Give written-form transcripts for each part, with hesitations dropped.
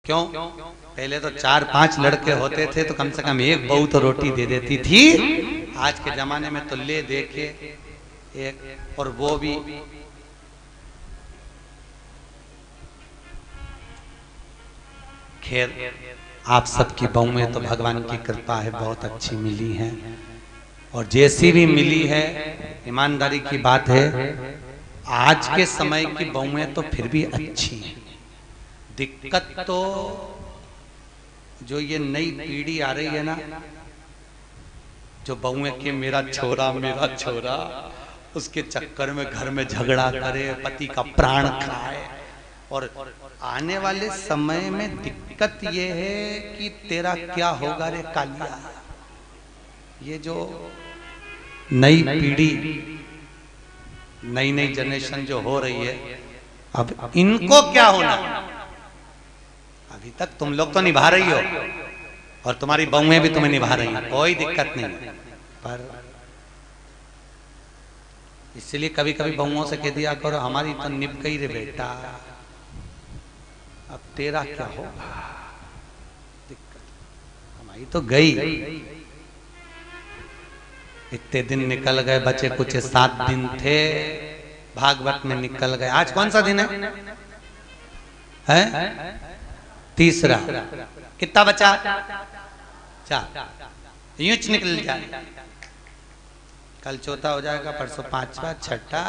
क्यों? पहले तो 4-5 लड़के होते थे तो कम से कम एक बहू तो रोटी दे देती थी। आज के जमाने में तो ले दे के एक, और वो भी खैर आप सबकी बहुएं तो भगवान की कृपा है बहुत अच्छी मिली हैं, और जैसी भी मिली है ईमानदारी की बात है आज के समय की बहुएं तो फिर भी अच्छी हैं। दिक्कत तो जो ये नई पीढ़ी आ रही है ना, जो बहुएं के मेरा छोरा उसके चक्कर में घर में झगड़ा करे, पति का प्राण खाए। और आने वाले समय में दिक्कत ये है कि तेरा क्या होगा रे कालिया। ये जो नई पीढ़ी, नई जनरेशन जो हो रही है, अब इनको क्या होना। अभी तक तुम लोग तो निभा रही हो और तुम्हारी बहुएं भी तुम्हें निभा रही हैं, कोई दिक्कत नहीं, पर इसलिए कभी कभी बहुओं से कह दिया करो हमारी तो निभ गई रे बेटा, अब तेरा क्या होगा। दिक्कत हमारी तो गई। इतने दिन निकल गए, बचे कुछ 7 दिन थे, भागवत में निकल गए। आज कौन सा दिन है? तीसरा। कितना बचा? 4। यूं निकल जाए, कल चौथा हो जाएगा, परसों 5वां, 6ठा।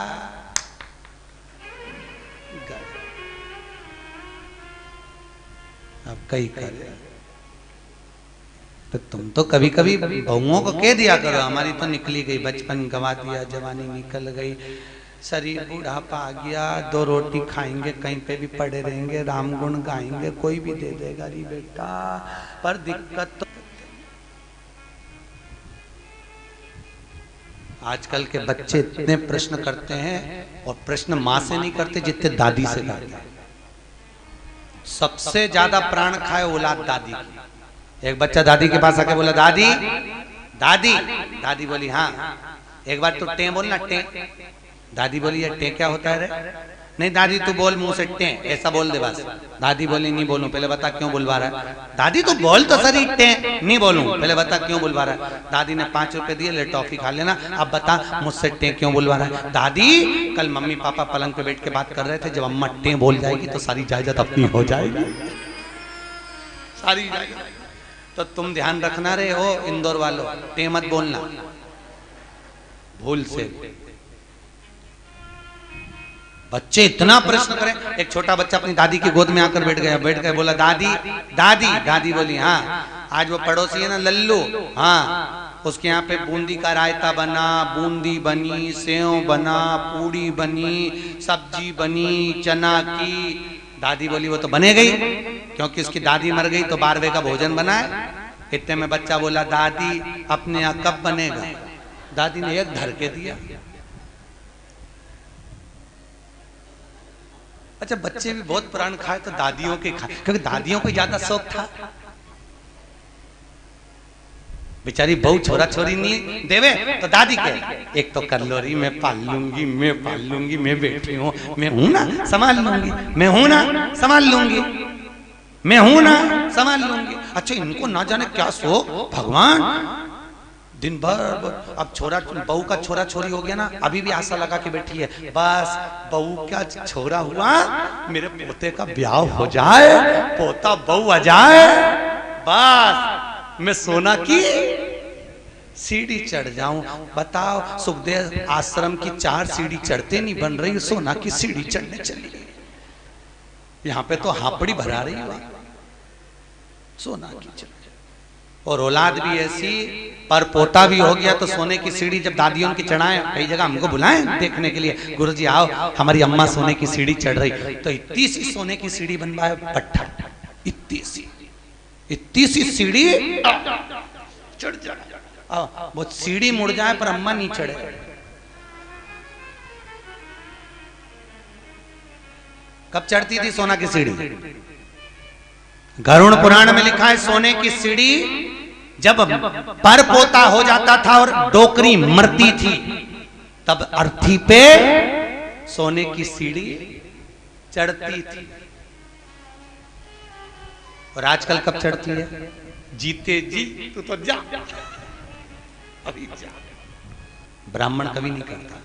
अब कई करे तो तुम तो कभी कभी बहुओं को कह दिया करो हमारी तो निकली गई, बचपन गंवा दिया, जवानी निकल गई, शरीर बुढ़ापा आ गया, 2 रोटी खाएंगे, कहीं पे भी पड़े रहेंगे, राम गुण गाएंगे, कोई भी दे देगा री बेटा। पर दिक्कत तो आजकल के बच्चे इतने प्रश्न करते हैं, और प्रश्न माँ से नहीं करते जितने दादी से करते हैं। सबसे ज्यादा प्राण खाए औलाद दादी की। एक बच्चा दादी के पास आके बोला दादी दादी, दादी बोली हाँ। एक बार तो टे बोलना, टे। दादी बोली ये टे क्या होता है रे? नहीं दादी तू बोल मुंह से, टे ऐसा बोल दे बस। दादी बोली नहीं बोलूं, पहले बता क्यों बुलवा रहा है। दादी तू बोल तो सही, टे नहीं बोलूं, पहले बता क्यों बुलवा रहा है। दादी ने 5 रुपए दिए, ले टॉफी खा लेना, अब बता मुझसे टे क्यों बुलवा रहा है। दादी कल मम्मी पापा पलंग पे बैठ के बात कर रहे थे, जब अम्मा टे बोल जाएगी तो सारी जायदाद अपनी हो जाएगी, सारी जायदाद। तो तुम ध्यान रखना रे हो इंदौर वालों, टे मत बोलना भूल से। बच्चे इतना प्रश्न करें। एक छोटा बच्चा अपनी दादी की गोद में आकर बैठ गया, बोला दादी दादी। दादी बोली हाँ। आज वो पड़ोसी है ना लल्लू, हाँ, उसके यहाँ पे बूंदी का रायता बना, बूंदी बनी, सेव बना, पूड़ी बनी, सब्जी बनी चना की। दादी बोली वो तो बने गई, क्योंकि उसकी दादी मर गई तो 12वें का भोजन बना है। इतने में बच्चा बोला दादी अपने यहाँ कब बनेगा। दादी ने एक धर के दिया। अच्छा बच्चे भी बहुत प्राण खाए तो दादियों के खाए, क्योंकि दादियों को ज्यादा शौक था। बेचारी बहू छोरा छोरी नहीं देवे तो दादी के एक तो कर लो री, मैं पाल लूंगी, मैं पाल लूंगी, मैं बेटी हूँ, मैं हूं ना संभाल लूंगी, मैं हूं ना संभाल लूंगी, मैं हूं ना संभाल लूंगी। अच्छा इनको ना जाने क्या शौक भगवान। दिन भर अब छोरा बहू का छोरा छोरी हो गया ना, अभी भी आशा लगा के बैठी है बस बहू क्या छोरा हुआ, मेरे पोते का ब्याह हो जाए, पोता बहू आ जाए, बस मैं सोना की सीढ़ी चढ़ जाऊं। बताओ सुखदेव आश्रम की 4 सीढ़ी चढ़ते नहीं बन रही, सोना की सीढ़ी चढ़ने चली गई। यहाँ पे तो हापड़ी भरा रही है सोना की चढ़। और औलाद भी ऐसी, पर पोता भी हो गया तो सोने की सीढ़ी जब दादियों की चढ़ाएं, कई जगह हमको बुलाएं देखने के लिए, गुरुजी आओ हमारी अम्मा सोने की सीढ़ी चढ़ रही, तो इतनी सी सोने की सीढ़ी बनवाए पट्टा, इतनी सी सीढ़ी चढ़ जाए, वो सीढ़ी मुड़ जाए पर अम्मा नहीं चढ़े। कब चढ़ती थी सोना की सीढ़ी? गरुड़ पुराण में लिखा है सोने की सीढ़ी जब पर पोता हो जाता था और डोकरी मरती थी, तब अर्थी पे सोने की सीढ़ी चढ़ती थी। और आजकल कब चढ़ती है? जीते जी तू तो जा, अभी जा। ब्राह्मण कभी नहीं करता,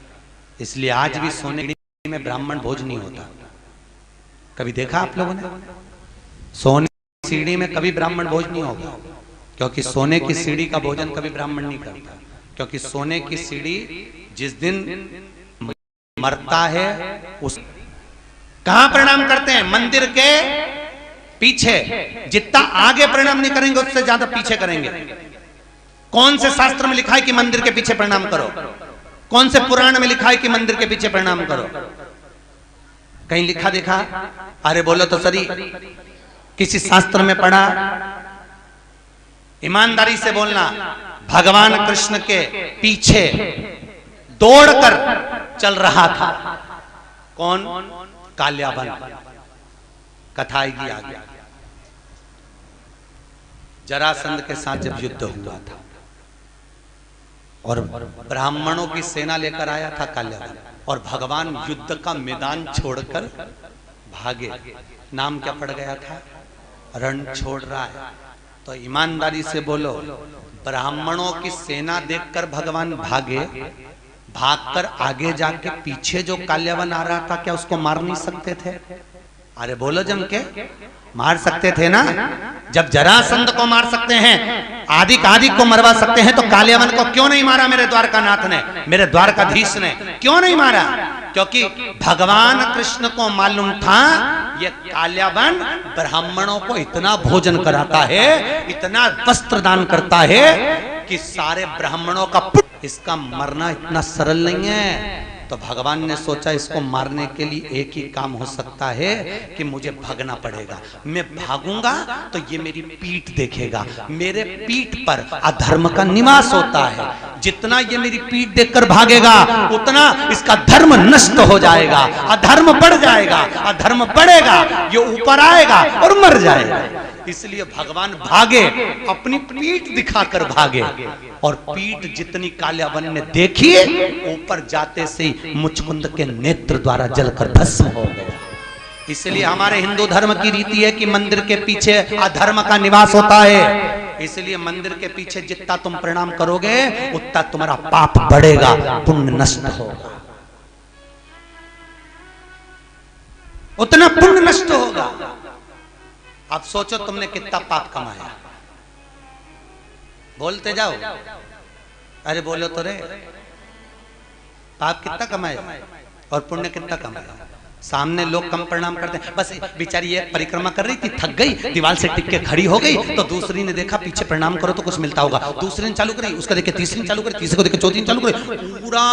इसलिए आज भी सोने में ब्राह्मण भोज नहीं होता। कभी देखा आप लोगों ने? सोने की सीढ़ी में कभी ब्राह्मण भोज नहीं होगा, क्योंकि सोने की सीढ़ी का भोजन कभी ब्राह्मण नहीं करता। क्योंकि सोने की सीढ़ी जिस दिन मरता है उस कहां प्रणाम करते हैं? मंदिर के पीछे। जितना आगे प्रणाम नहीं करेंगे उससे ज्यादा पीछे करेंगे। कौन से शास्त्र में लिखा है कि मंदिर के पीछे प्रणाम करो? कौन से पुराण में लिखा है कि मंदिर के पीछे प्रणाम करो? कहीं लिखा देखा? अरे बोलो तो सही, किसी शास्त्र में पढ़ा? ईमानदारी से बोलना। भगवान कृष्ण के पीछे दौड़कर चल रहा था कौन? काल्यावन। कथा आएगी आगे। जरासंध के साथ जब युद्ध हुआ था और ब्राह्मणों की सेना लेकर आया था काल्यावन, और भगवान युद्ध का मैदान छोड़कर भागे। नाम क्या पड़ गया था? रण छोड़ रहा है। तो ईमानदारी से बोलो, ब्राह्मणों की सेना देखकर भगवान भागे, भागकर आगे जाके पीछे जो काल्यावन आ रहा था क्या उसको मार नहीं सकते थे? अरे बोलो जम के, मार सकते थे ना? जब जरासंध को मार सकते हैं, आदि को मरवा सकते हैं, तो काल्यावन को क्यों नहीं मारा मेरे द्वारकानाथ ने, मेरे द्वारकाधीश ने? क्यों नहीं मारा? क्योंकि भगवान कृष्ण को मालूम था ये काल्यावन ब्राह्मणों को इतना भोजन कराता है, इतना वस्त्र दान करता है कि सारे ब्राह्मणों का इसका मरना इतना सरल नहीं है। तो भगवान ने सोचा इसको मारने के लिए एक ही काम हो सकता है कि मुझे भागना पड़ेगा। मैं भागूंगा तो ये मेरी पीठ देखेगा, मेरे पीठ पर अधर्म का निवास होता है। जितना ये मेरी पीठ देखकर भागेगा उतना इसका धर्म नष्ट हो जाएगा, अधर्म बढ़ जाएगा, अधर्म बढ़ेगा, ये ऊपर आएगा और मर जाएगा। इसलिए भगवान भागे, अपनी पीठ दिखाकर भागे, और पीठ जितनी काल्यावन ने देखी, ऊपर जाते से मुचकुंद के नेत्र द्वारा जलकर भस्म हो गया। इसलिए हमारे हिंदू धर्म की रीति है कि मंदिर के पीछे अधर्म का निवास होता है। इसलिए मंदिर के पीछे जितना तुम प्रणाम करोगे उतना तुम्हारा पाप बढ़ेगा, पुण्य नष्ट होगा, उतना पुण्य नष्ट होगा। अब सोचो तुमने कितना पाप कमाया, बोलते जाओ। अरे बोलो तो रे, पाप कितना कमाया और पुण्य कितना कमाया? सामने लोग कम प्रणाम करते हैं। बस बेचारी ये परिक्रमा कर रही थी, थक गई, दीवार से टिक के खड़ी हो गई, तो दूसरी ने देखा पीछे प्रणाम करो तो कुछ मिलता होगा, दूसरी ने चालू करी, उसका देखे तीसरी ने चालू करी, तीसरे को देखे चौथी ने चालू करी, पूरा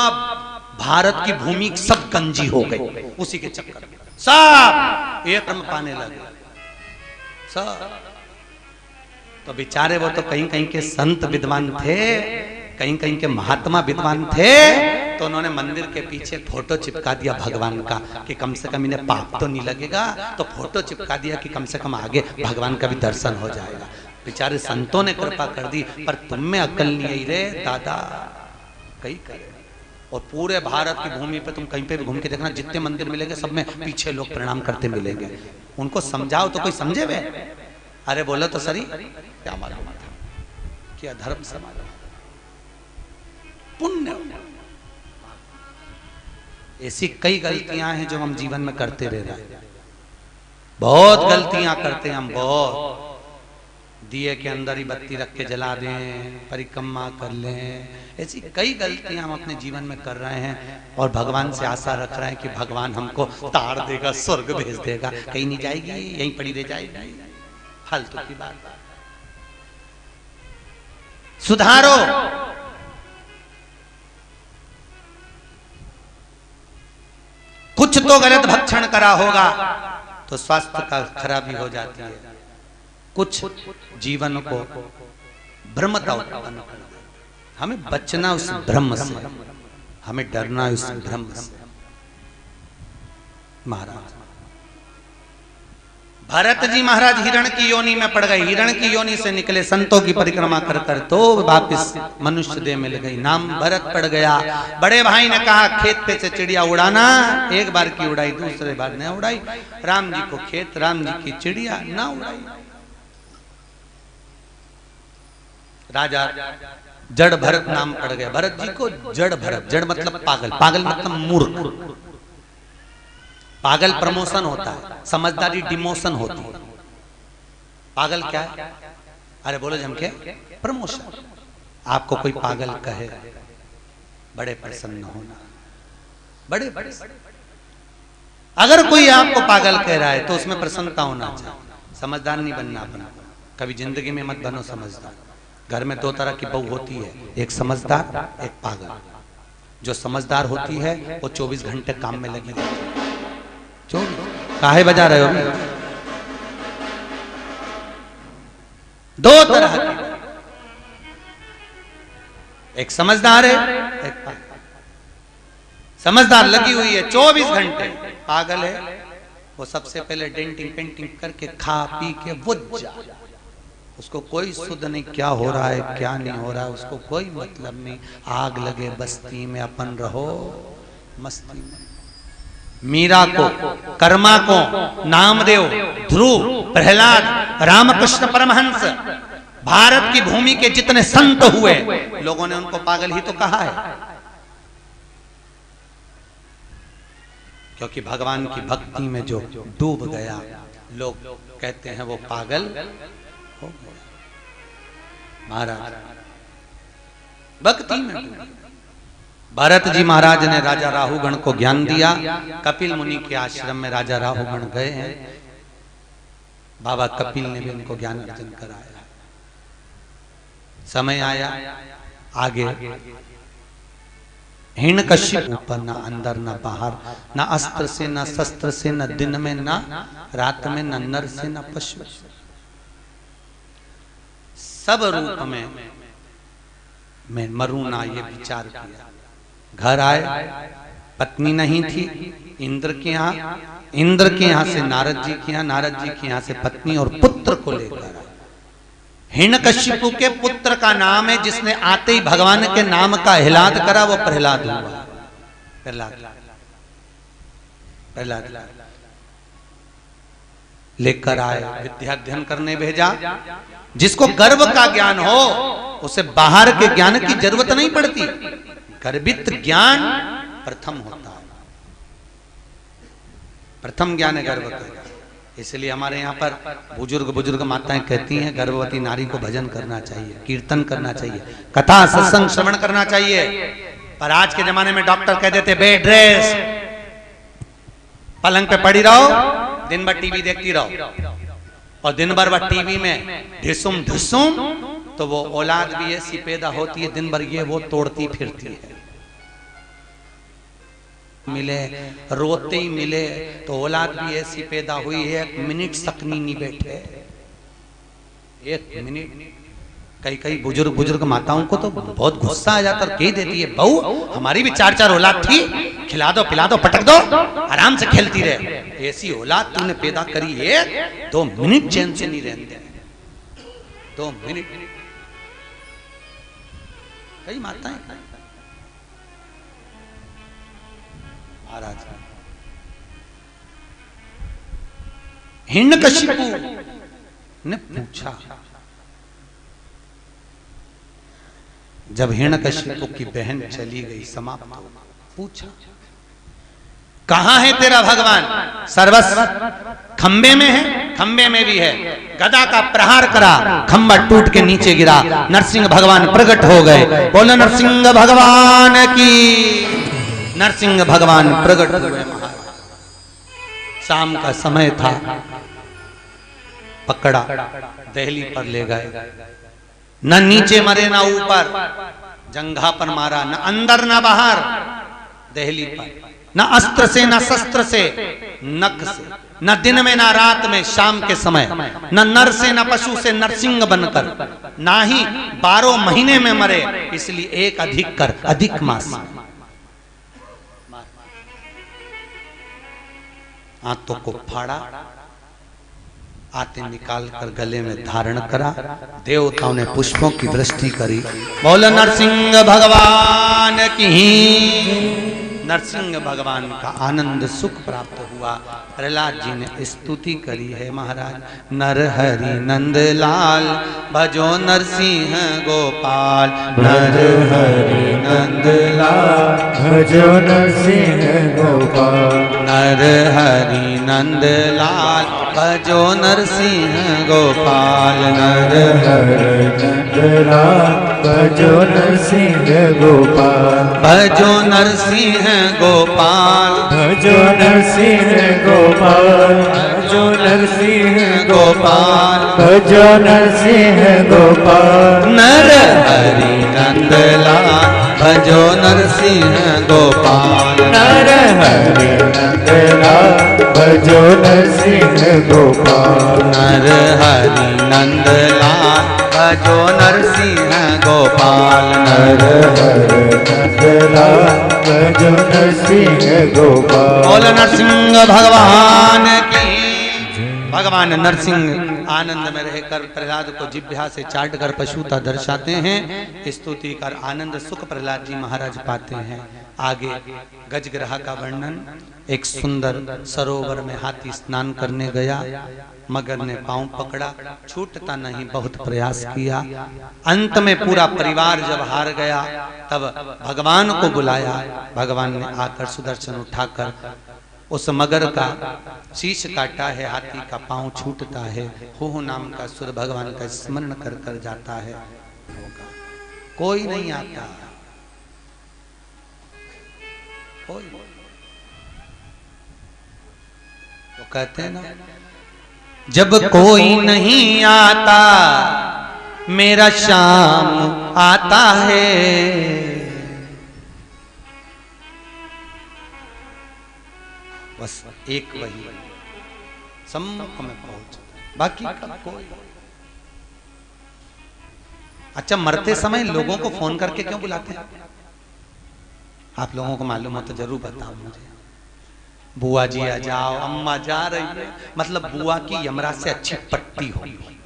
भारत की भूमि सब गंजी हो गई उसी के चक्कर में। सब एक क्रम पाने लगे सब। तो बेचारे वो तो कहीं कहीं के संत विद्वान थे, कहीं कहीं के महात्मा विद्वान थे, तो उन्होंने मंदिर के पीछे फोटो चिपका दिया भगवान का कि कम से कम इन्हें पाप तो नहीं लगेगा। तो फोटो चिपका दिया कि कम से कम आगे भगवान का भी दर्शन हो जाएगा। बेचारे संतों ने कृपा कर दी, पर तुम में अक्ल नहीं आई रे दादा, कहीं करे। और पूरे भारत की भूमि पे तुम कहीं पे भी घूम के देखना, जितने मंदिर मिलेंगे सब में पीछे लोग प्रणाम करते मिलेंगे। उनको समझाओ तो कोई समझे वे? अरे बोलो तो सही, क्या मालूम था कि अधर्म समाज पुण्य। ऐसी कई गलतियां हैं जो हम जीवन में करते रह रहे हैं, बहुत गलतियां करते हैं हम, बहुत। दिए के अंदर ही बत्ती रख के जला दें, परिक्रमा कर लें, ऐसी कई गलतियां हम अपने जीवन में कर रहे हैं, और भगवान से आशा रख रहे हैं कि भगवान हमको तार देगा, स्वर्ग भेज देगा। कहीं नहीं जाएगी, यहीं पड़ी रह जाएगी, फालतू की बात। सुधारो। कुछ तो गलत भक्षण करा होगा तो स्वास्थ्य का खराबी हो जाती है, कुछ जीवन को भ्रमता उत्पन्न कर देता। हमें बचना उस भ्रम से, हमें डरना उस भ्रम से। महाराज भरत जी महाराज हिरण की योनि में पड़ गए, हिरण की योनि से निकले, संतों की परिक्रमा कर कर तो वापिस मनुष्य देह मिल गई, नाम भरत पड़ गया। बड़े भाई ने कहा खेत पे से चिड़िया उड़ाना, एक बार की उड़ाई, दूसरे बार न उड़ाई। राम जी को खेत, राम जी की चिड़िया ना उड़ाई। राजा जड़ भरत नाम पड़ गया। भरत जी को जड़ भरत, जड़ मतलब पागल, पागल मतलब मूर्ख। पागल प्रमोशन होता है, समझदारी डिमोशन होती है। पागल क्या है? अरे बोलो झमके, प्रमोशन। आपको कोई पागल कहे, बड़े प्रसन्न होना, बड़े प्रसन्न। अगर कोई आपको पागल कह रहा है तो उसमें प्रसन्नता होना चाहिए। समझदार नहीं बनना अपना, कभी जिंदगी में मत बनो समझदार। घर में दो तरह की बहू होती है, एक समझदार, एक पागल। जो समझदार होती है वो 24 घंटे काम में लगी रहती है। 24 काहे बजा रहे हो? दो तरह की, एक समझदार है, एक पागल। समझदार लगी हुई है 24 घंटे, पागल है वो सबसे पहले डेंटिंग पेंटिंग करके खा पी के बुझ जाए। उसको कोई सुध नहीं क्या हो रहा है क्या नहीं हो रहा है, उसको कोई मतलब नहीं। आग लगे बस्ती में, अपन रहो मस्ती में। मीरा को, कर्मा को, नामदेव, ध्रुव, प्रहलाद, रामकृष्ण परमहंस, भारत की भूमि के जितने संत हुए, लोगों ने उनको पागल ही तो कहा है। क्योंकि भगवान की भक्ति में जो डूब गया, लोग कहते हैं वो पागल हो गया। महाराज भक्ति में डूब। भरत जी महाराज ने राजा राहुगण को ज्ञान दिया। कपिल मुनि के आश्रम में राजा राहुगण गए हैं। बाबा कपिल ने भी उनको ज्ञान अर्जन कराया। समय आया आगे, हिरण्यकश्यप ऊपर, ना अंदर ना बाहर, ना अस्त्र से ना शस्त्र से, न दिन में ना रात में, न नर से ना पशु, सब रूप में मैं मरूं ना, ये विचार किया। घर आए, पत्नी नहीं थी। इंद्र के यहाँ से नारद जी के यहाँ, नारद जी के यहाँ से पत्नी और पुत्र को लेकर आए। हिरण्यकश्यप के पुत्र का नाम है, जिसने आते ही भगवान के नाम का हिलाद करा, वो प्रहलाद हुआ। प्रहलाद लेकर आए, विद्याध्ययन करने भेजा। जिसको गर्व का ज्ञान हो उसे बाहर के ज्ञान की जरूरत नहीं पड़ती। गर्भित ज्ञान प्रथम होता है, प्रथम ज्ञान है गर्व का। इसलिए हमारे यहाँ पर बुजुर्ग माताएं कहती हैं गर्भवती नारी को भजन करना चाहिए, कीर्तन करना चाहिए, कथा सत्संग श्रवण करना चाहिए। पर आज के जमाने में डॉक्टर कह देते बेड रेस्ट, पलंग पे पड़ी रहो, दिन भर टीवी देखती रहो, और दिन भर वह टीवी में ढिसुम ढिसुम, तो वो औलाद भी ऐसी पैदा होती है, दिन भर ये वो तोड़ती फिरती है। मिले रोते ही मिले तो औलाद भी ऐसी पैदा हुई है, 1 मिनट सकनी नहीं बैठे, 1 मिनट। कई बुजुर्ग माताओं को तो बहुत गुस्सा आ जाता है, कह देती है बहू हमारी भी 4 औलाद थी, खिला दो पिला दो पटक दो, आराम से खेलती रहे। ऐसी औलाद तूने पैदा करी है, 2 मिनट चैन से नहीं रहते, 2 मिनट। कई माताएं महाराज हिरण्यकश्यप ने पूछा, जब हिरण्यकश्यप की बहन चली गई, समाप्त हो, पूछा कहां है तेरा भगवान? सर्वस्व खंबे में है, खंबे में भी है। गदा का प्रहार करा, खंबा टूट के नीचे गिरा, नरसिंह भगवान प्रकट हो गए। बोलो नरसिंह भगवान की। नरसिंह भगवान प्रकट हुए। शाम का समय था, पकड़ा, दहली पर ले गए। न नीचे मरे ना ऊपर, जंघा पर मारा, न अंदर ना बाहर, दहली पर। न अस्त्र से न शस्त्र से, नख से, न दिन में ना रात में, शाम के समय, न नर से न पशु से, नरसिंह बनकर, ना ही 12 महीने में मरे, इसलिए एक अधिक कर, अधिक मास। हाथों को फाड़ा, आते निकाल कर गले में धारण करा, देवताओं ने पुष्पों की वृष्टि करी। बोलो नरसिंह भगवान की। नरसिंह भगवान का आनंद सुख प्राप्त हुआ। प्रहलाद जी ने स्तुति करी है महाराज, नर हरि नंद लाल भजो नरसिंह गोपाल, नर हरि नंद लाल भजो नरसिंह गोपाल, नर हरि नंद लाल भजो नरसिंह गोपाल, नर हरि नंद लाल भजो नरसिंह गोपाल, भजो नरसिंह गोपाल, भजो नरसिंह गोपाल, भजो नरसिंह गोपाल, भजो नरसिंह गोपाल, नर हरि नंद लाल भजो नरसिंह गोपाल, नर हरि नंद लाल भजो नरसिंह गोपाल, नर हरि नंद लाल भजो नरसिंह गोपाल, नर हरि नंद लाल भजो नरसिंह गोपाल। बोल नरसिंह भगवान की। भगवान नरसिंह आनंद में रहकर प्रहलाद को जिह्वा से चाट कर पशुता दर्शाते हैं। स्तुति कर आनंद सुख प्रहलाद जी महाराज पाते हैं। आगे गजग्रह का वर्णन। एक सुंदर सरोवर में हाथी स्नान करने गया, मगर ने पांव पकड़ा, छूटता नहीं, बहुत प्रयास किया। अंत में पूरा परिवार जब हार गया तब भगवान को बुलाया। भगवान ने आकर सुदर्शन उठाकर उस मगर का शीश काटा है, हाथी का पांव छूटता है। हो नाम का सुर भगवान का स्मरण कर कर जाता है। कोई नहीं आता, कोई। तो कहते हैं ना, जब कोई नहीं आता मेरा शाम आता है। बस एक वही सम्मुख में पहुंच, बाकी कोई। अच्छा, मरते समय लोगों को फोन करके क्यों बुलाते हैं? आप लोगों को मालूम हो तो जरूर बताओ मुझे। बुआ जी आ जाओ, अम्मा जा रही है, मतलब बुआ की यमराज से अच्छी पट्टी होगी।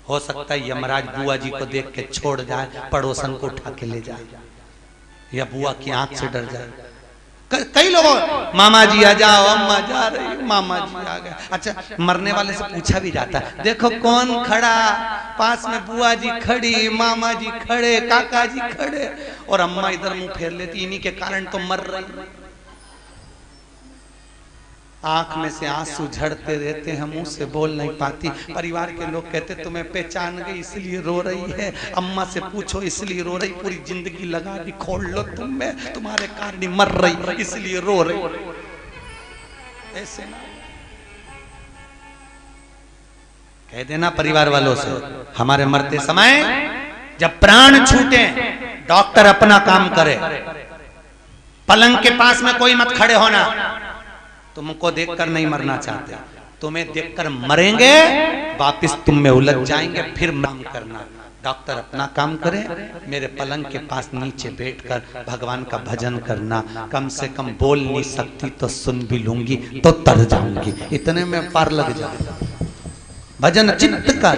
हो सकता है यमराज बुआ जी को देख के छोड़ जाए, पड़ोसन को उठा के ले जाए, या बुआ की आंख से डर जाए। कई लोगों, मामा जी आ जाओ, अम्मा जा रही है, मामा जी आ गए। अच्छा, मरने वाले से पूछा भी जाता है, देखो कौन खड़ा, पास में बुआ जी खड़ी, मामा जी खड़े, काका जी खड़े, और अम्मा इधर मुंह फेर लेती, इन्हीं के कारण तो मर रही। आंख में से आंसू झड़ते रहते हैं, मुंह से बोल नहीं पाती। परिवार के लोग कहते तुम्हें पहचान गई इसलिए रो रही है, अम्मा से पूछो इसलिए रो रही, पूरी जिंदगी लगा दी खोल लो तुम में, तुम्हारे कारण ही मर रही इसलिए रो रही। ऐसे ना कह देना परिवार वालों से, हमारे मरते समय जब प्राण छूटे, डॉक्टर अपना काम करे, पलंग के पास में कोई मत खड़े होना। तुमको देखकर नहीं मरना चाहते, तुम्हें देखकर मरेंगे, वापिस तुम में उलझ जाएंगे, फिर काम करना। डॉक्टर अपना काम करे, मेरे पलंग के पास नीचे बैठकर भगवान का भजन करना। कम से कम बोल नहीं सकती तो सुन भी लूंगी तो तर जाऊंगी, इतने में पार लग जाएगा। भजन चित्त कर,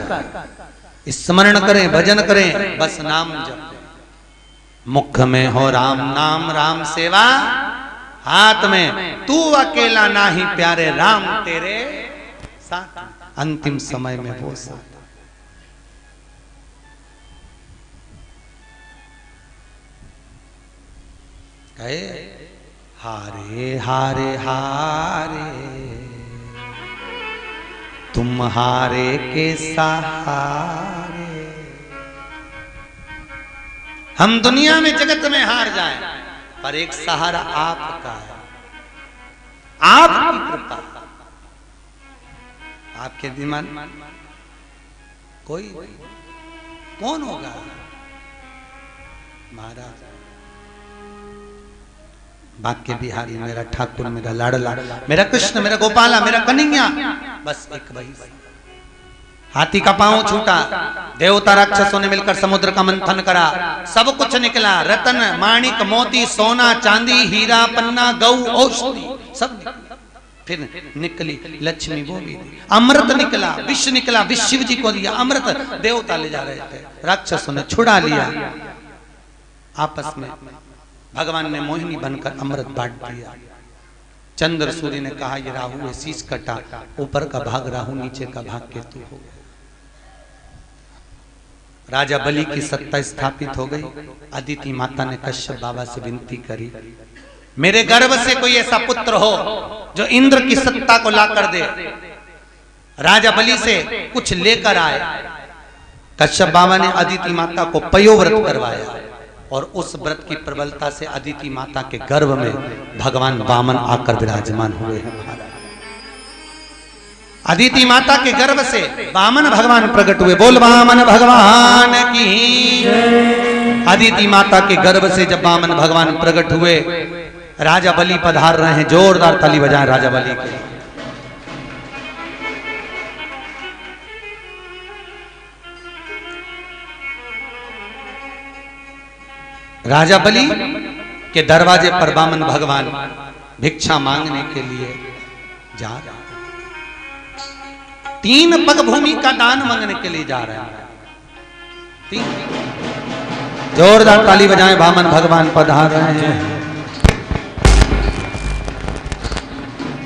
स्मरण करें, भजन करें, बस नाम जप। मुख में हो राम नाम, राम सेवा हाथ में, तू अकेला नाही प्यारे, राम तेरे साथ। अंतिम समय में वो साथ। कहे हारे हारे हारे तुम हारे के सहारे। हम दुनिया में जगत में हार जाएं, पर एक सहारा आपका है, आपकी कृपा, आपके दिमाग कोई कौन होगा? महाराज बाक्य बिहारी मेरा ठाकुर, मेरा लाडला, मेरा कृष्ण, मेरा गोपाला, मेरा कन्हैया, बस एक वही। हाथी का पांव छूटा, देवता राक्षसों ने मिलकर समुद्र का मंथन करा, सब कुछ निकला, रतन माणिक मोती सोना चांदी हीरा पन्ना गौ औषधि सब। फिर निकली लक्ष्मी, वो भी अमृत निकला, विष निकला, विष शिव जी को दिया अमृत, देवता ले जा रहे थे, राक्षसों ने छुड़ा लिया। आपस में भगवान ने मोहिनी बनकर अमृत बांट दिया। चंद्र सूर्य ने कहा ये राहु है, शीश कटा, ऊपर का भाग राहु, नीचे का भाग केतु हो गया। राजा बलि की सत्ता स्थापित हो गई। अदिति माता ने कश्यप बाबा से विनती करी, मेरे गर्भ से कोई ऐसा पुत्र हो जो इंद्र की सत्ता को ला कर दे। राजा बलि से कुछ लेकर आए। कश्यप बाबा ने अदिति माता को पयोव्रत करवाया और उस व्रत की प्रबलता से अदिति माता के गर्भ में भगवान वामन आकर विराजमान हुए हैं। अदिति माता के गर्भ से वामन भगवान प्रकट हुए। बोल वामन भगवान की। अदिति माता के गर्भ से जब वामन भगवान प्रकट हुए, राजा बलि पधार रहे हैं। जोरदार ताली बजाएं राजा बलि के। राजा बलि के दरवाजे पर वामन भगवान भिक्षा मांगने के लिए जा रहे हैं। 3 पग भूमि का दान मांगने के लिए जा रहे हैं। 3 जोरदार ताली बजाएं, वामन भगवान पधार रहे हैं।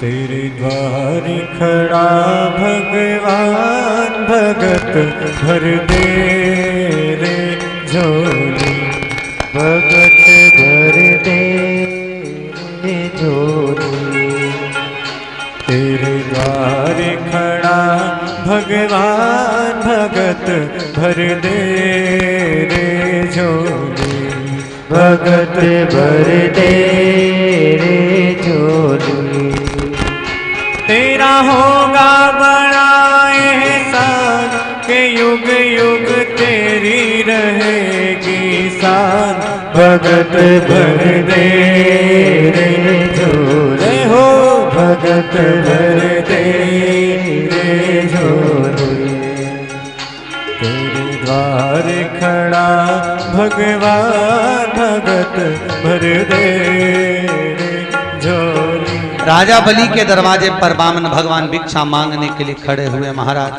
तेरे द्वार खड़ा भगवान, भगत भर दे रे झोली, भगत भर दे रे झोली। तेरे द्वार खड़ा भगवान, भगत भर दे रे झोली, भगत भर दे रे झोली। तेरा होगा बड़ा एहसान के युग युग तेरी रहेगी शान, भगत भर दे रे झोली हो, भगत भर दे रे झोली। तेरे द्वार खड़ा भगवान, भगत भर दे रे झोली। राजा बलि के दरवाजे पर वामन भगवान भिक्षा मांगने के लिए खड़े हुए। महाराज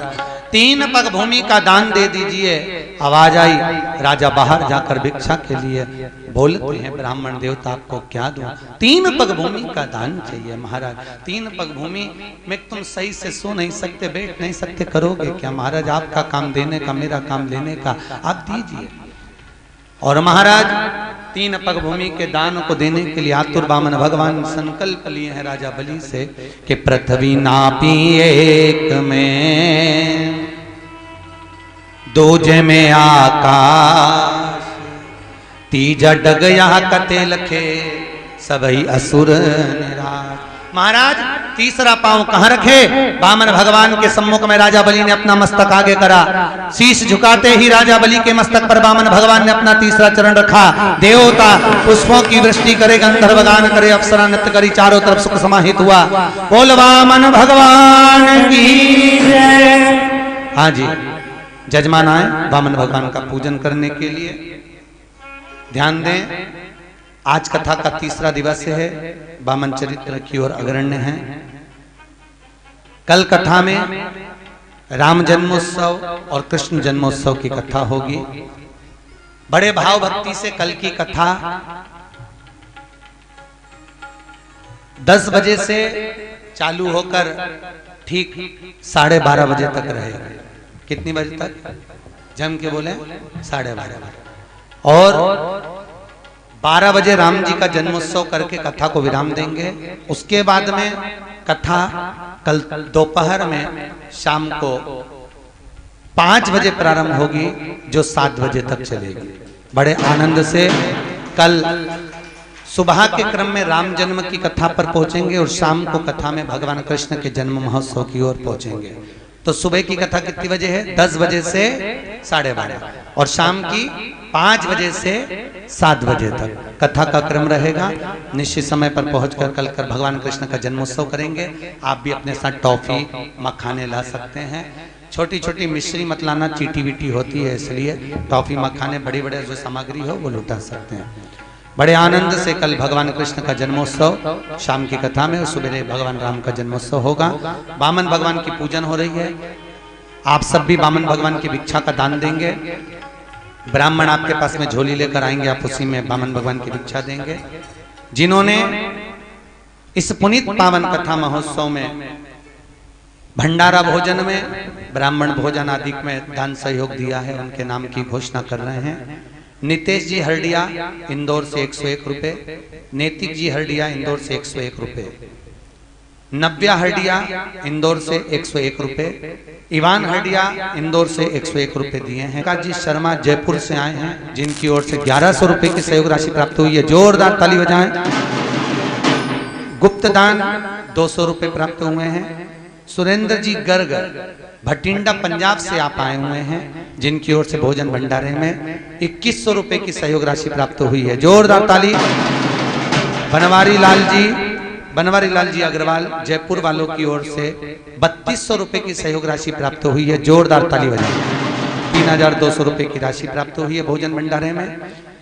3 पग भूमि का दान दे दीजिए। आवाज आई, राजा बाहर जाकर भिक्षा के लिए बोलते हैं, ब्राह्मण देवता आपको क्या दूं? 3 पग भूमि का दान चाहिए। महाराज 3 पग भूमि में तुम सही से सो नहीं सकते, बैठ नहीं सकते, करोगे क्या? महाराज आपका काम देने का, मेरा काम लेने का, आप दीजिए। और महाराज 3 पग भूमि के दान को देने के लिए आतुर वामन भगवान संकल्प लिए हैं राजा बलि से कि पृथ्वी नापी एक में, दूजे में आकाश, तीजा डग यहाँ कते लखे, सबही असुर निराश। महाराज तीसरा पांव कहां रखे? वामन भगवान के सम्मुख में राजा बलि ने अपना मस्तक आगे करा। शीश झुकाते ही राजा बलि के मस्तक पर वामन भगवान ने अपना तीसरा चरण रखा। देवता पुष्पों की वृष्टि करे, गंधर्व गान करे, अप्सरा नृत्य करी, चारों तरफ सुख समाहित हुआ। बोल वामन भगवान की जय। हाँ जी, जजमान आए वामन भगवान का पूजन करने के लिए। ध्यान दें, आज कथा का तीसरा दिवस है। वामन चरित्र की ओर अग्रण्य है। कल कथा में राम जन्मोत्सव और कृष्ण जन्मोत्सव की कथा होगी। बड़े भाव भक्ति से कल की कथा 10 बजे से चालू होकर ठीक 12:30 बजे तक रहेगी। कितनी बजे तक? जम के बोले 12:30। और 12 बजे राम जी का जन्मोत्सव करके कथा को विराम देंगे। उसके बाद में कथा कल दोपहर में शाम को 5 बजे प्रारंभ होगी, जो 7 बजे तक चलेगी। बड़े आनंद से कल सुबह के क्रम में राम जन्म की कथा पर पहुंचेंगे और शाम को कथा में भगवान कृष्ण के जन्म महोत्सव की ओर पहुंचेंगे। तो सुबह की कथा कितनी बजे है? 10 बजे से 12:30 और शाम की 5 बजे से 7 बजे तक कथा का क्रम रहेगा। निश्चित समय पर पहुंचकर कल कर भगवान कृष्ण का जन्मोत्सव करेंगे। आप भी अपने साथ टॉफी मखाने ला सकते हैं। छोटी छोटी मिश्री मत लाना, चीटी वीटी होती है, इसलिए टॉफी मखाने बड़ी बड़े जो सामग्री हो वो लुटा सकते हैं। बड़े आनंद से कल भगवान कृष्ण का जन्मोत्सव शाम की कथा में, सुबह भगवान राम का जन्मोत्सव होगा। वामन भगवान की पूजन हो रही है। आप सब भी वामन भगवान की भिक्षा का दान देंगे। ब्राह्मण आपके पास में झोली लेकर आएंगे, आप उसी में वामन भगवान की भिक्षा देंगे। जिन्होंने इस पुनीत पावन कथा महोत्सव में भंडारा भोजन में, ब्राह्मण भोजन आदि में दान सहयोग दिया है, उनके नाम की घोषणा कर रहे हैं। नितेश जी हरडिया इंदौर से 101 रुपए, नैतिक जी हरडिया इंदौर से 101 रुपए, नव्या हरडिया इंदौर से 101 रुपए, इवान हरडिया इंदौर से 101 रुपए दिए हैं। काजी शर्मा जयपुर से आए हैं, जिनकी ओर से 1100 रुपए की सहयोग राशि प्राप्त हुई है, जोरदार ताली बजाएं। गुप्त दान 200 रुपए प्राप्त हुए हैं। सुरेंद्र जी गर्ग भटिंडा पंजाब से आप आए हुए हैं, जिनकी ओर से भोजन भंडारे में 2100 रुपए की सहयोग राशि प्राप्त हुई है, जोरदार ताली। बनवारी लाल जी अग्रवाल जयपुर वालों की ओर से 3200 रुपए की सहयोग राशि प्राप्त हुई है, जोरदार ताली बजाएं। 3200 रुपए की राशि प्राप्त हुई है भोजन भंडारे में।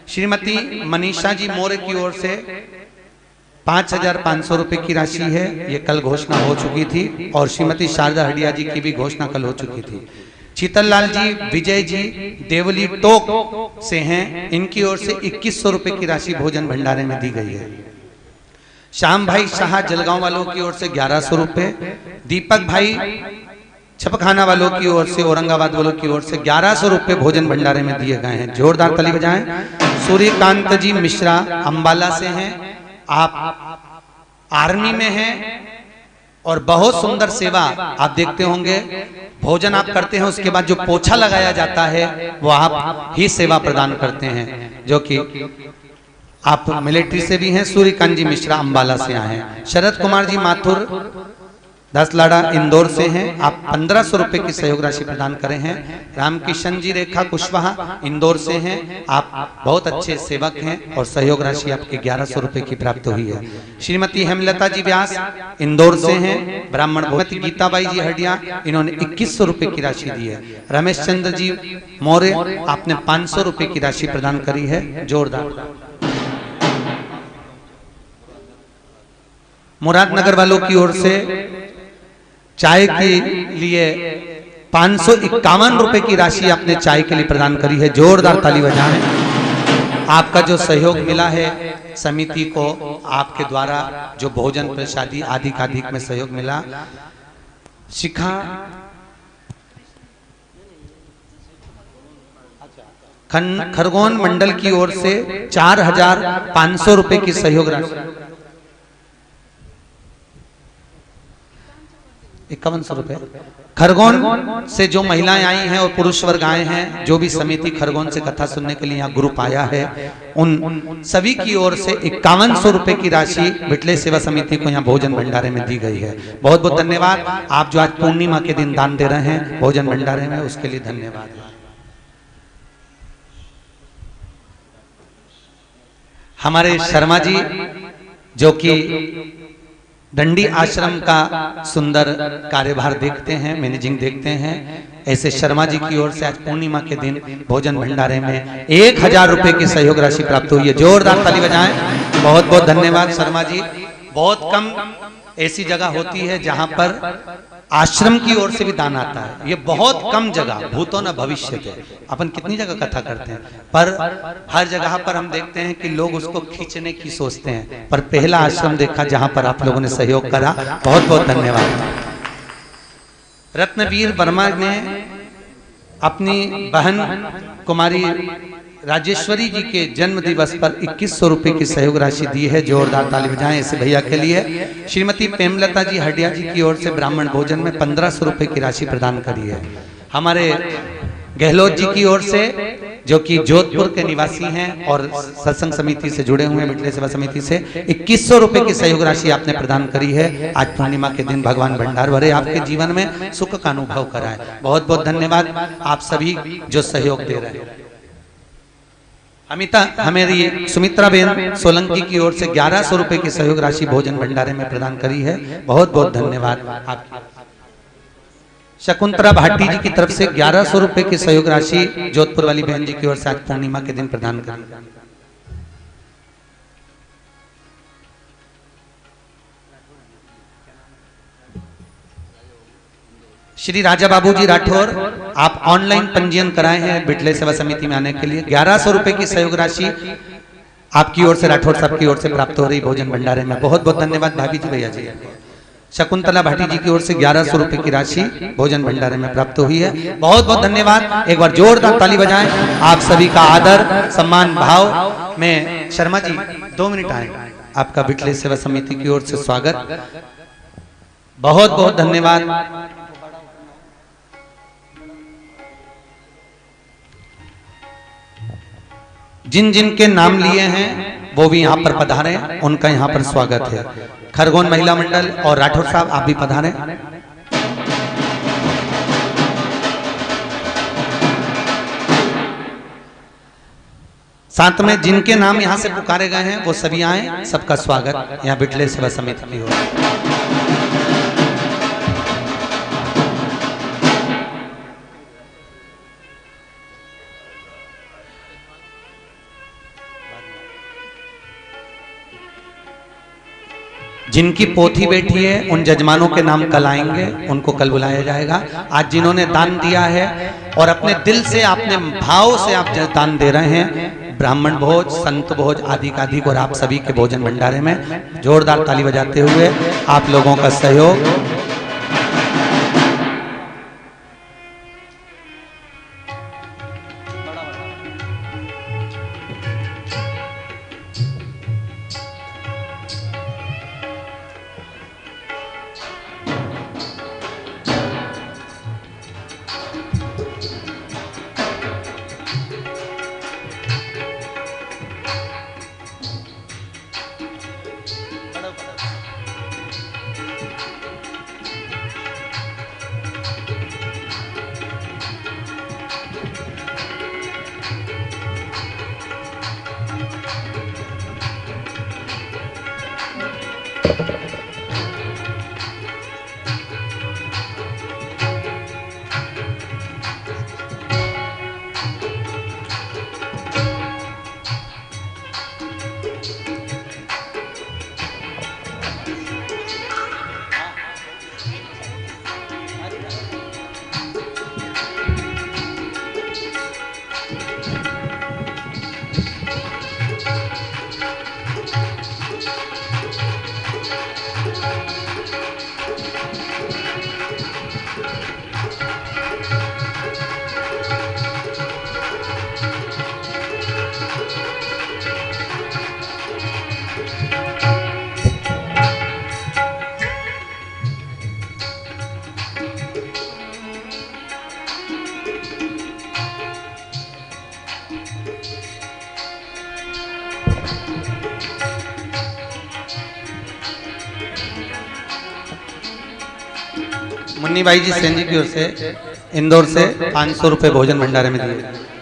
श्रीमती मनीषा जी मोरे की ओर से 5500 रुपए की राशि है, ये कल घोषणा हो चुकी थी, और श्रीमती शारदा हडिया जी की भी घोषणा कल हो चुकी थी। शीतल लाल जी विजय जी देवली टोक से हैं, इनकी ओर से 2100 रुपए की राशि भोजन भंडारे में दी गई है। श्याम भाई शाह जलगांव वालों की ओर से 1100 रुपए, दीपक भाई छपखाना वालों की ओर से, औरंगाबाद वालों की ओर से 1100 रुपए भोजन भंडारे में दिए गए हैं, जोरदार ताली बजाएं। सूर्यकांत जी मिश्रा अंबाला से हैं, आप आर्मी में हैं और बहुत सुंदर सेवा आप देखते होंगे। भोजन आप करते हैं, उसके बाद जो पोछा लगाया जाता है वो आप ही सेवा प्रदान करते हैं, जो कि आप मिलिट्री से भी हैं। सूर्यकांत जी मिश्रा अंबाला से आए हैं। शरद कुमार जी माथुर दसलाड़ा इंदौर से हैं, आप 1500 रुपए की सहयोग राशि प्रदान करे हैं। रामकिशन जी रेखा कुशवाहा इंदौर से हैं, आप बहुत अच्छे सेवक हैं और सहयोग राशि आपकी 1100 रुपए की प्राप्त हुई है। श्रीमती हेमलता जी व्यास इंदौर से हैं, ब्राह्मण भगवती गीताबाई जी हडिया, इन्होंने 2100 रुपए की राशि दी है। रमेश चंद्र जी मौर्य, आपने 500 रुपए की राशि प्रदान करी है, जोरदार। मुरादनगर वालों की ओर से चाय के लिए 551 रुपए की राशि आपने चाय के लिए प्रदान करी है, जोरदार ताली बजाएं। आपका जो सहयोग मिला है समिति को, आपके द्वारा जो भोजन प्रसादी आदि का अधिक में सहयोग मिला, शिखा खरगोन मंडल की ओर से 4500 रुपए की सहयोग राशि, 5100 रुपए। खरगोन से जो महिलाएं आई हैं और पुरुष वर्ग आए हैं, जो भी समिति खरगोन से कथा सुनने के लिए यहाँ ग्रुप आया है, उन सभी की ओर से 5100 रुपए की राशि बिटले सेवा समिति को यहाँ भोजन भंडारे में दी गई है। बहुत बहुत धन्यवाद। आप जो आज पूर्णिमा के दिन दान दे रहे हैं भोजन भंडारे में, उसके लिए धन्यवाद। हमारे शर्मा जी जो कि दंडी आश्रम का सुंदर कार्यभार देखते हैं, मैनेजिंग देखते हैं, ऐसे शर्मा जी की ओर से आज पूर्णिमा के दिन भोजन भंडारे में 1000 रुपए की सहयोग राशि प्राप्त हुई है, जोरदार ताली बजाएं। बहुत बहुत धन्यवाद शर्मा जी। बहुत कम ऐसी जगह होती है जहां पर आश्रम की ओर से भी दान आता है, ये बहुत कम जगह, भूतो न भविष्य थे। अपन कितनी जगह कथा करते हैं, पर हर जगह पर हम देखते हैं कि लोग उसको खींचने की सोचते हैं, पर पहला आश्रम देखा जहां पर आप लोगों ने सहयोग करा, बहुत बहुत धन्यवाद। रत्नवीर वर्मा ने अपनी बहन कुमारी राजेश्वरी जी के जन्म दिवस पर 2100 रुपए की सहयोग राशि दी है, जोरदार ताली बजाएं ऐसे भैया के लिए। श्रीमती प्रेमलता जी हडिया जी की ओर से ब्राह्मण भोजन में 1500 रुपए की राशि प्रदान करी है। हमारे गहलोत जी की ओर से, जो कि जोधपुर के निवासी हैं और सत्संग समिति से जुड़े हुए हैं, मिटले सेवा समिति से, 2100 रुपए की सहयोग राशि आपने प्रदान करी है। आज पूर्णिमा के दिन भगवान भंडार भरे, आपके जीवन में सुख का अनुभव कराए। बहुत बहुत धन्यवाद आप सभी जो सहयोग दे रहे हैं। हमारी सुमित्रा बेन सोलंकी की ओर से 1100 रुपए की सहयोग राशि भोजन भंडारे में प्रदान करी है, बहुत बहुत धन्यवाद आपकी। शकुंतला भाटी जी की तरफ से 1100 रुपए की सहयोग राशि जोधपुर वाली बहन जी की ओर से आज पूर्णिमा के दिन प्रदान करी। श्री राजा बाबूजी राठौर, आप ऑनलाइन पंजीयन कराए हैं बिटले सेवा समिति में आने के लिए। 1100 रुपए की सहयोग राशि आपकी ओर से, राठौर साहब की ओर से प्राप्त हो रही भोजन भंडारे में। बहुत बहुत धन्यवाद भाभी जी, भैया जी। शकुंतला भाटी जी की ओर से 1100 रुपए की राशि भोजन भंडारे में प्राप्त हुई है। बहुत बहुत धन्यवाद। एक बार जोरदार ताली बजाएं। आप सभी का आदर सम्मान भाव में। शर्मा जी 2 मिनट आए, आपका बिटले सेवा समिति की ओर से स्वागत। बहुत बहुत धन्यवाद। जिन जिन के नाम लिए हैं वो भी यहाँ पर पधारे, उनका यहाँ पर स्वागत है। खरगोन महिला मंडल और राठौर साहब आप भी पधारे। साथ में जिनके नाम यहाँ से पुकारे गए हैं वो सभी आए, सबका स्वागत यहाँ बिटले सेवा समिति की ओर। जिनकी पोथी बैठी है उन जजमानों के नाम कल आएंगे, उनको कल बुलाया जाएगा। आज जिन्होंने दान दिया है और अपने दिल से, अपने भाव से आप दान दे रहे हैं, ब्राह्मण भोज, संत भोज आदि का अधिक, और आप सभी के भोजन भंडारे में जोरदार ताली बजाते हुए आप लोगों का सहयोग। मुन्नी भाई जी सेन जी की ओर से इंदौर से 500 रुपए भोजन भंडारे में दिए।